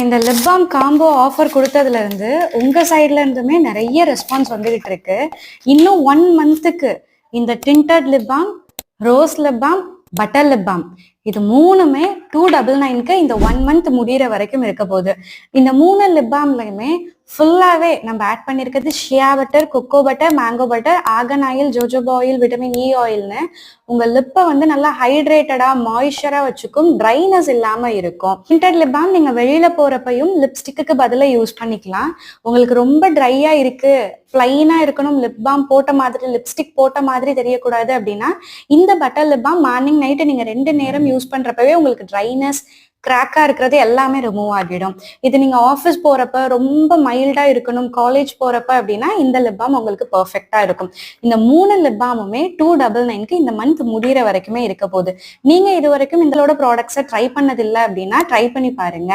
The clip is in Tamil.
இந்த லிப் பாம் காம்போ ஆஃபர் குடுத்ததுல இருந்து, உங்க சைட்ல இருந்துமே நெறைய ரெஸ்பான்ஸ் வந்துகிட்டு இருக்கு. இன்னும் 1 மந்த்துக்கு இந்த tinted lip balm, rose lip balm, butter lip balm இது 3மே 299க்கு இந்த 1 மந்த் முடியிற வரைக்கும் இருக்க போகுது. இந்த 3 லிப் பாம்லயுமே ஃபுல்லாவே நம்ம ஆட் பண்ணியிருக்கிறது shea butter, cocoa butter, mango butter, argan oil, jojoba oil, vitamin E ஆயில்னு உங்க லிப்பை வந்து நல்லா ஹைட்ரேட்டடா மாய்ஸ்சரா வச்சுக்கும், ட்ரைனஸ் இல்லாம இருக்கும். டிண்டட் லிப் பாம் நீங்க வெளியில போறப்பையும் லிப்ஸ்டிக்கு பதிலா யூஸ் பண்ணிக்கலாம். உங்களுக்கு ரொம்ப ட்ரையா இருக்கு, பிளைனா இருக்கணும், லிப் பாம் போட்ட மாதிரி லிப்ஸ்டிக் போட்ட மாதிரி தெரியக்கூடாது அப்படின்னா இந்த butter lip balm morning night நீங்க 2 நேரம் யூஸ் பண்றப்பவே உங்களுக்கு ட்ரைனஸ், கிராக்கா இருக்கிறது எல்லாமே ரிமூவ் ஆகிடும். இது நீங்க ஆஃபீஸ் போறப்ப ரொம்ப மைல்டா இருக்கணும், காலேஜ் போறப்ப அப்படின்னா இந்த லிப் பாம் உங்களுக்கு பெர்ஃபெக்ட்டா இருக்கும். இந்த 3 லிப் பாமுமே 299க்கு இந்த மந்த் முடியிற வரைக்குமே இருக்க போகுது. நீங்க இது வரைக்கும் இதோட ப்ராடக்ட்ஸை ட்ரை பண்ணதில்லை அப்படின்னா ட்ரை பண்ணி பாருங்க.